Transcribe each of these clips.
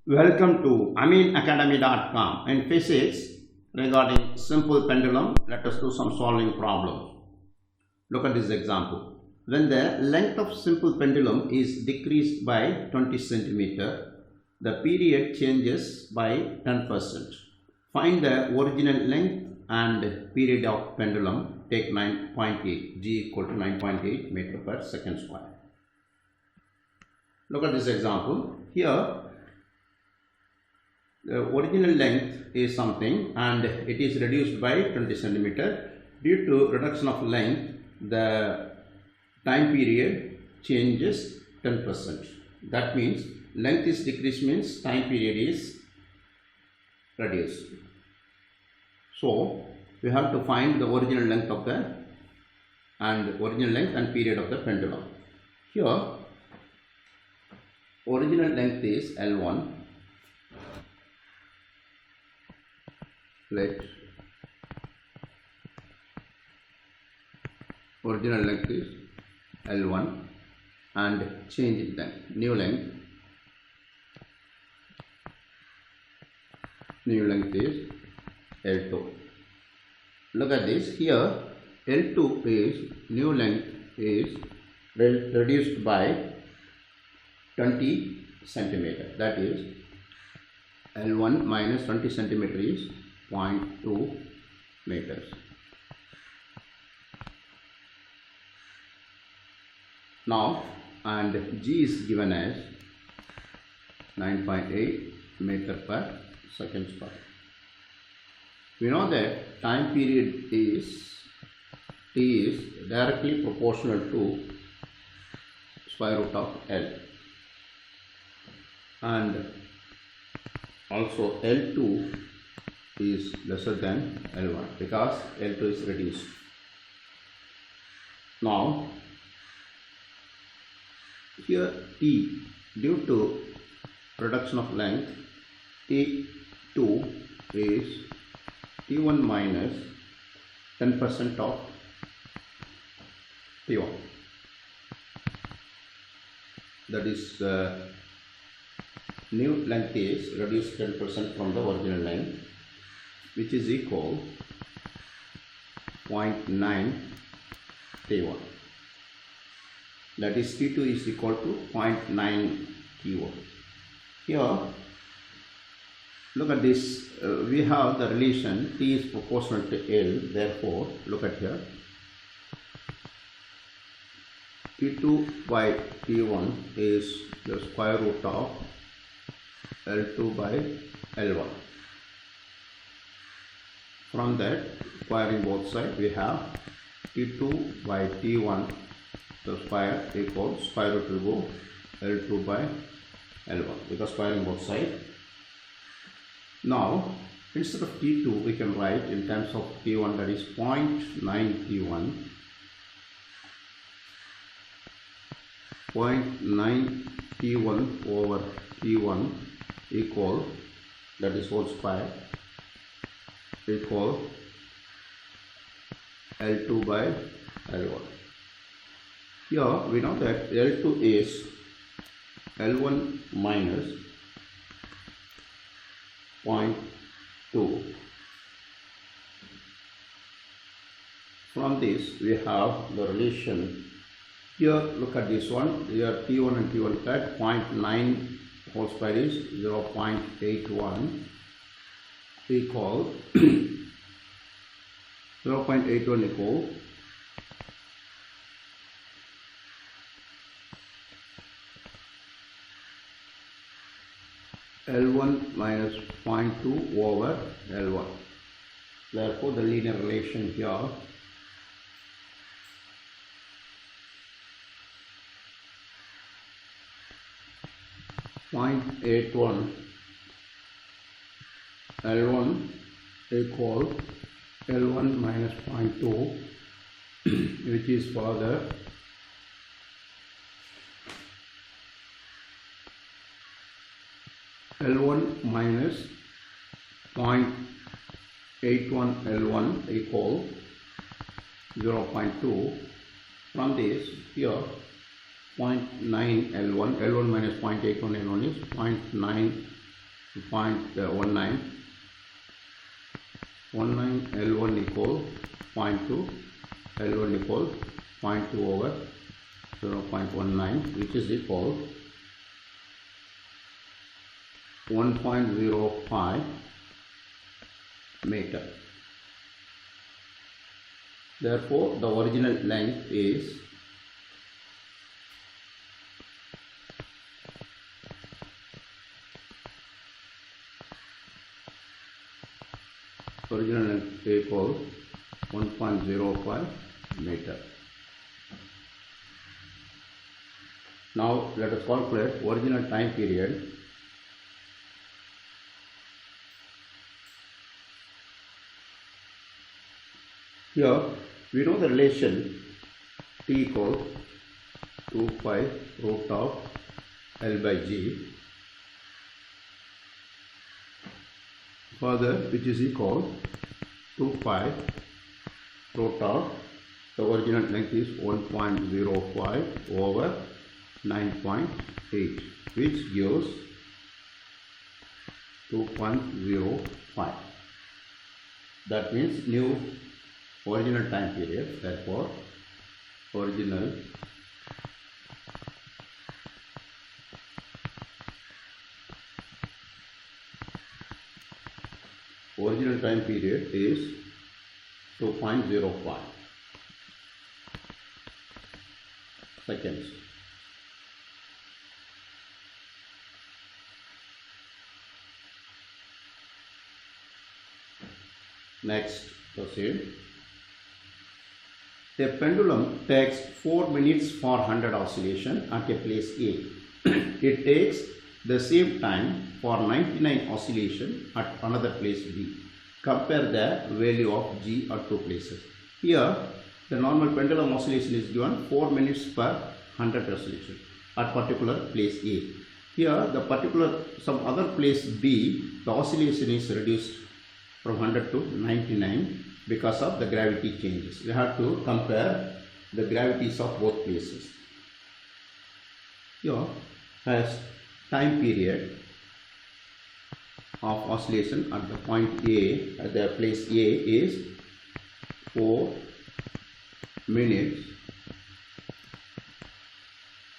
Welcome to aminacademy.com. In physics, regarding simple pendulum, let us do some solving problem. Look at this example. When the length of simple pendulum is decreased by 20 centimeter, the period changes by 10%. Find the original length and period of pendulum. Take 9.8, g equal to 9.8 meter per second square. Look at this example. Here, the original length is something and it is reduced by 20 centimeter. Due to reduction of length, the time period changes 10%. That means length is decreased means time period is reduced. So we have to find the original length of the original length and period of the pendulum. Here original length is L1. Let original length is L1 and change it then. New length is L2. Look at this. Here L2 is new length is reduced by 20 centimeter. That is L1 minus 20 centimeter is 0.2 meters. Now, and G is given as 9.8 meter per second square. We know that time period is T is directly proportional to square root of L, and also L2 is lesser than L1 because L2 is reduced. Now here T, due to reduction of length, T2 is T1 minus 10% of T1. That is new length is reduced 10% from the original length, which is equal 0.9 T1. That is T2 is equal to 0.9 T1. Here, look at this. We have the relation T is proportional to L. Therefore, look at here. T2 by T1 is the square root of L2 by L1. From that, squaring both sides, we have T2 by T1 the square equals square root will go L2 by L1 because squaring both sides. Now, instead of T2, we can write in terms of T1, that is 0.9 T1. 0.9 T1 over T1 equal, that is whole square, equal L2 by L1. Here we know that L2 is L1 minus 0.2. From this we have the relation. Here look at this one. Here T1 and T1 cut, 0.9 whole square is 0.81 equal 0.81 equal L1 minus 0.2 over L1. Therefore, the linear relation here .81 L1 equal L1 minus 0.2, which is for the L1 minus 0.81 L1 equal 0.2. From this, here 0.9 L1 minus 0.81 L1 is 0.9 0.19, L1 equal 0.2, L1 equal 0.2 over 0.19, which is equal 1.05 meter. Therefore, the original length is equal 1.05 meter. Now let us calculate original time period. Here we know the relation T equals 2 pi root of L by G, further which is equal 2 pi root of the original length is 1.05 over 9.8, which gives 2.05. That means new original time period. Therefore, original time period is 2.05 seconds. Next, proceed. A pendulum takes 4 minutes for 100 oscillation at a place A. It takes the same time for 99 oscillation at another place B. Compare the value of G at two places. Here, the normal pendulum oscillation is given 4 minutes per 100 oscillation at particular place A. Here, the particular some other place B, the oscillation is reduced from 100 to 99 because of the gravity changes. We have to compare the gravities of both places. Here, first time period of oscillation at the point A, at the place A is 4 minutes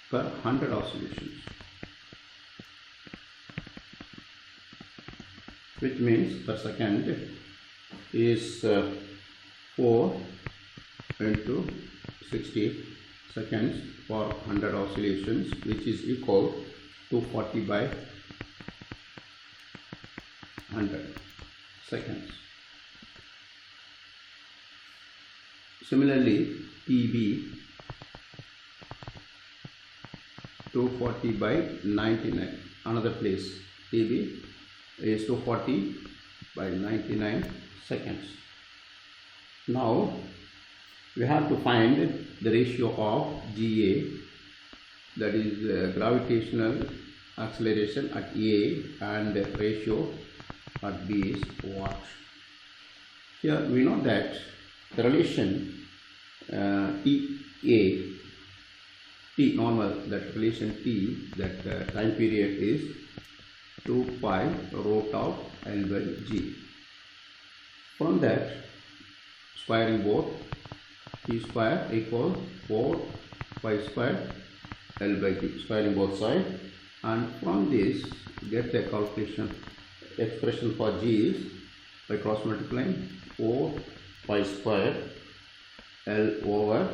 per 100 oscillations, which means per second is 4 into 60 seconds for 100 oscillations, which is equal to 40 by 100 seconds. Similarly, TB 240 by 99, another place TB is 240 by 99 seconds. Now we have to find the ratio of GA, that is gravitational acceleration at A, and the ratio at B is what? Here we know that the relation T normal, that relation T, that time period is 2 pi root of L by G. From that, squaring both, T square equals 4 pi square L by G, squaring both sides, and from this get the calculation expression for G is by cross multiplying 4 pi square L over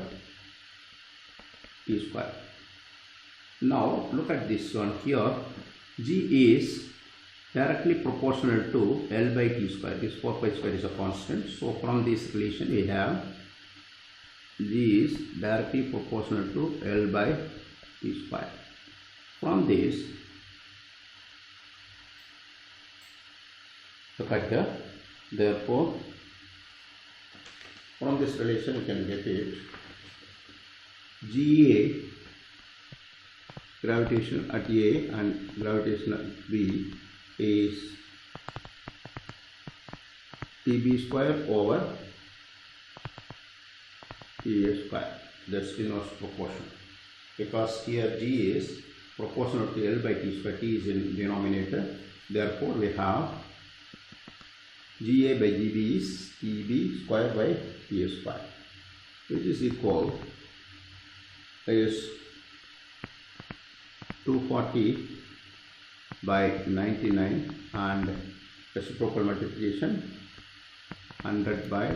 T square. Now look at this one here. G is directly proportional to L by T square. This 4 pi square is a constant. So from this relation we have G is directly proportional to L by T square. From this, look at here. Therefore, from this relation we can get it. GA, gravitation at A and gravitation at B, is TB square over TA square. That's inverse proportion, because here G is proportional to L by T square. T is in denominator, Therefore, we have GA by GB is TB square by TA square, which is equal is 240 by 99 and reciprocal multiplication 100 by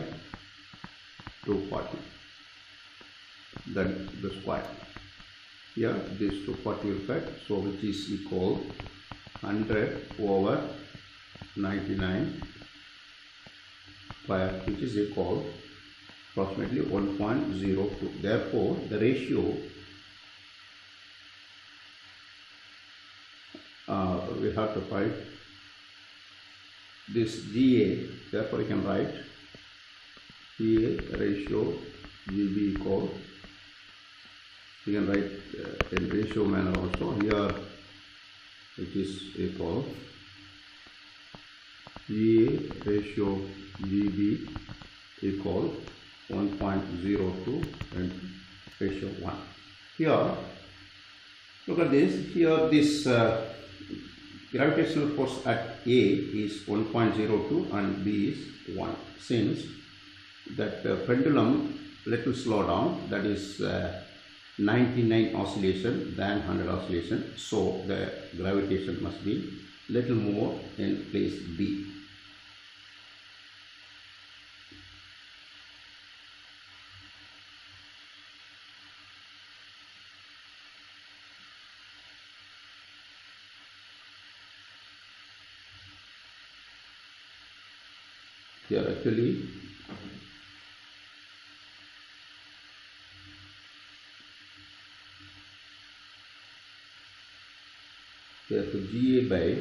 240, then the square. Here this 240 will cut, so which is equal 100 over 99 square, which is equal approximately 1.02. Therefore, the ratio we have to find this GA. Therefore, you can write GA ratio GB equal. You can write in ratio manner also here, which is equal GA ratio GB equal 1.02 and ratio 1. Here, look at this. Here, this gravitational force at A is 1.02 and B is 1. Since that pendulum little slow down, that is 99 oscillation than 100 oscillation, so the gravitation must be little more in place B. Here actually here to GA by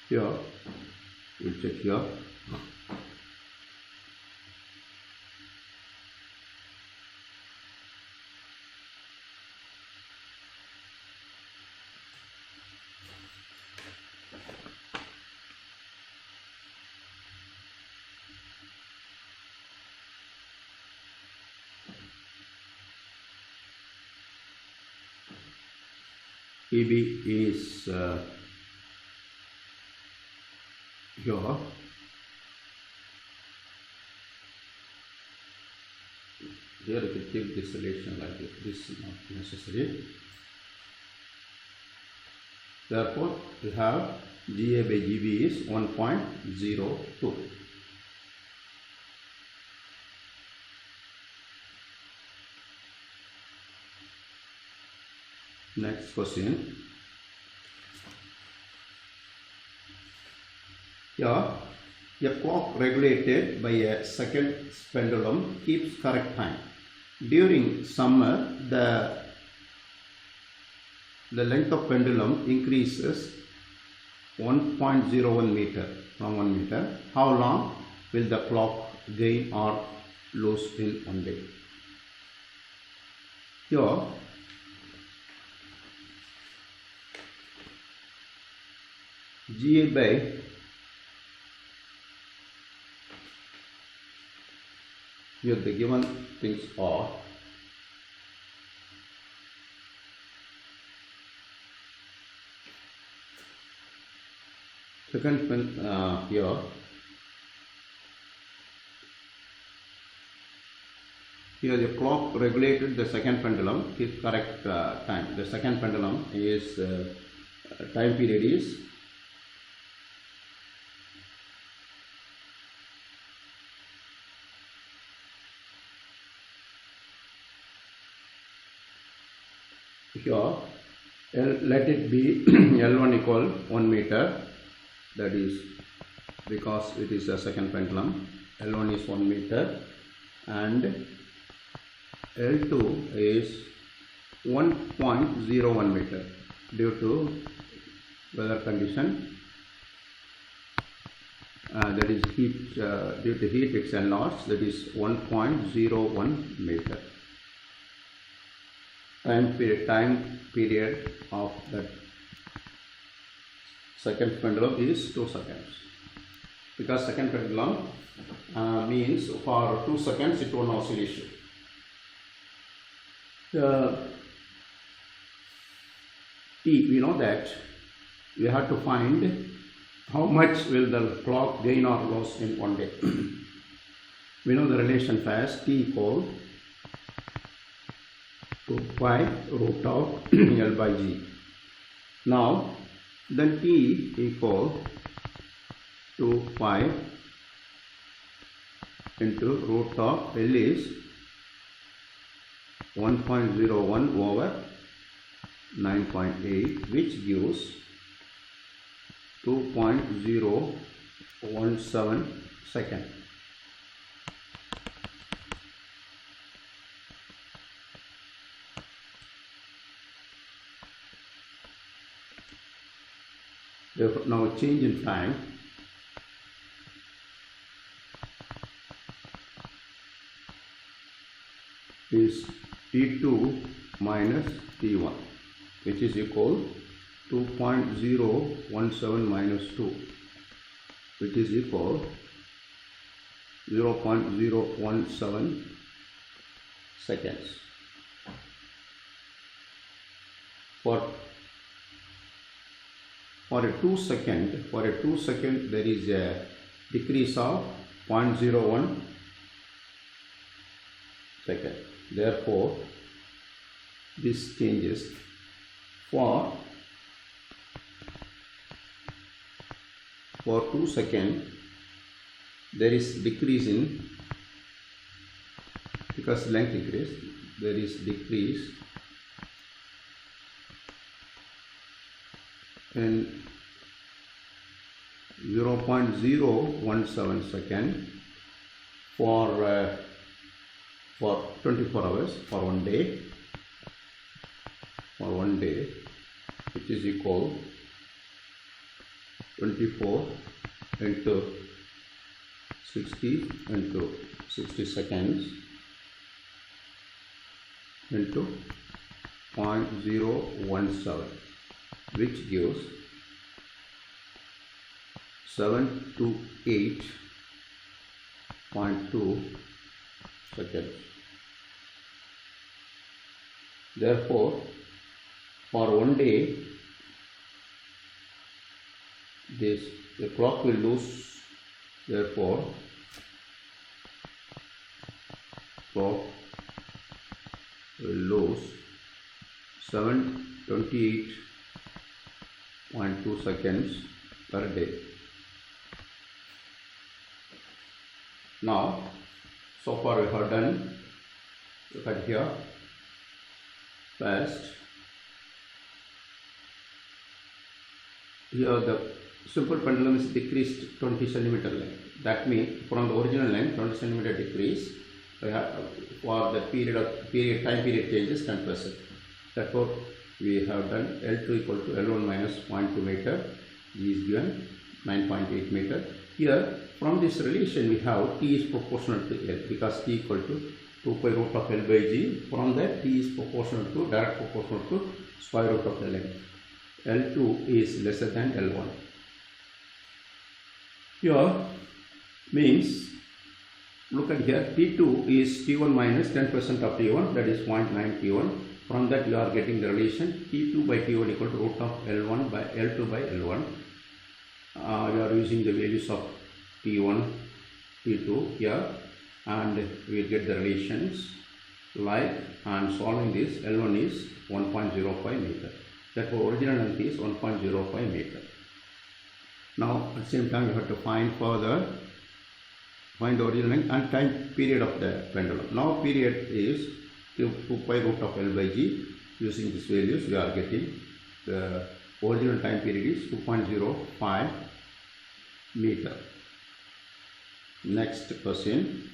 here, we'll check here. EB is here. Here if you keep this relation like this, this is not necessary. Therefore, we have GA by GB is 1.02. Next question. Here, a clock regulated by a second pendulum keeps correct time. During summer, the length of pendulum increases 1.01 meter from 1 meter. How long will the clock gain or lose in 1 day? Here, GA by here the given things are second here the clock regulated the second pendulum keeps correct time. The second pendulum is time period is here let it be L1 equal 1 meter, that is because it is a second pendulum. L1 is 1 meter and L2 is 1.01 meter due to weather condition, that is heat, due to heat it's enlarged, that is 1.01 meter. Time period of that Second pendulum is 2 seconds. Because second pendulum means for 2 seconds it will oscillation. T, we know that we have to find how much will the clock gain or loss in one day. We know the relation fast T equal to pi root of L by G. Now then T equal to pi into root of L is 1.01 over 9.8, which gives 2.017 second. Therefore, now change in time is T2 minus T1, which is equal 2.017 minus 2, which is equal 0.017 seconds. For a 2 second there is a decrease of 0.01 second. Therefore, this changes. For 2 seconds there is decrease in, because length increase, there is decrease in 0.017 second for 24 hours, for one day, which is equal 24 into 60 into 60 seconds into 0.017, which gives 728.2 seconds. Therefore, for one day, the clock will lose. Therefore, clock will lose 728.2 seconds per day. Now, so far we have done. Look at here. First, here the simple pendulum is decreased 20 centimeter length. That means from the original length 20 centimeter decrease for the time period changes 10%. Therefore, we have done L2 equal to L1 minus 0.2 meter. G is given 9.8 meter. Here from this relation we have T is proportional to L, because T equal to 2 pi root of L by G. From that T is direct proportional to square root of the length. L2 is lesser than L1. Here means, look at here, T2 is T1 minus 10% of T1, that is 0.9 T1. From that you are getting the relation T2 by T1 equal to root of L1 by L2 by L1. You are using the values of T1, T2 here, and we get the relations like, and solving this, L1 is 1.05 meter. Therefore, original length is 1.05 meter. Now, at the same time, you have to find the original length and time period of the pendulum. Now, period is 2 pi root of L by G. Using these values, we are getting the original time period is 2.05 meter. Next question.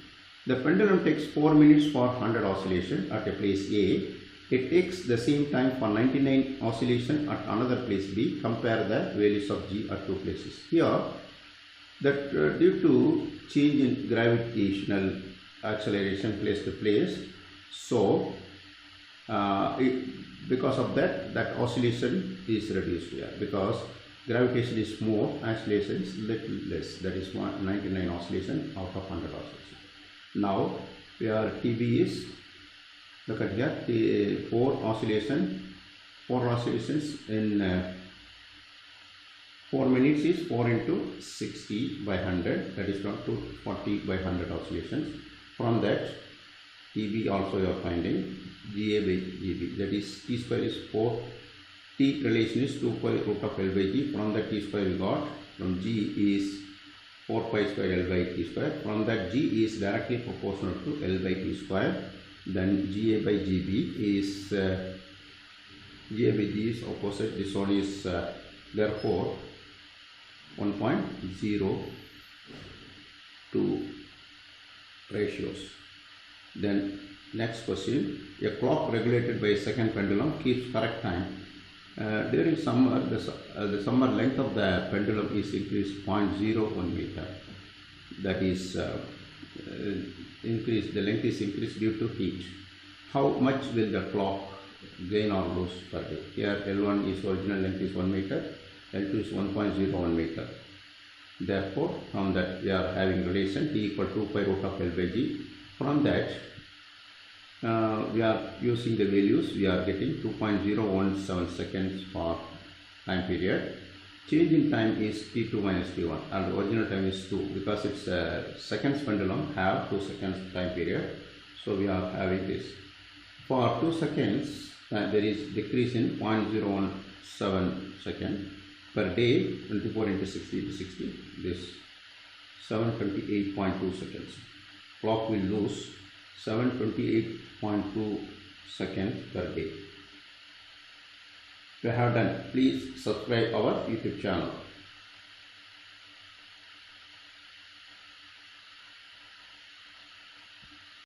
The pendulum takes 4 minutes for 100 oscillation at a place A. It takes the same time for 99 oscillation at another place B. Compare the values of G at two places. Here, that due to change in gravitational acceleration place to place, so because of that oscillation is reduced here, because gravitation is more, oscillation is little less, that is 99 oscillation out of 100 oscillation. Now where TB is, look at here, 4 oscillations in 4 minutes is 4 into 60 by 100, that is 240 by 100 oscillations. From that TB also you are finding GA by GB, that is T square is 4, T relation is 2 pi root of L by G. From that T square we got, from G is 4 pi square L by T square. From that G is directly proportional to L by T square. Then GA by GB is GA by G is opposite. This one is therefore 1.02 ratios. Then next question, a clock regulated by a second pendulum keeps correct time. During summer, the summer length of the pendulum is increased 0.01 meter. That is increased. The length is increased due to heat. How much will the clock gain or lose per day? Here L1 is original length is 1 meter, L2 is 1.01 meter. Therefore, from that we are having relation T equal to 2 pi root of L by G. From that we are using the values, we are getting 2.017 seconds for time period. Change in time is T2 minus T1 and the original time is 2 because it's a seconds pendulum have 2 seconds time period. So we are having this. For 2 seconds there is decrease in 0.017 second per day, 24 into 60 to 60, this 728.2 seconds. Clock will lose 728.2 seconds per day. If you have done, please subscribe our YouTube channel.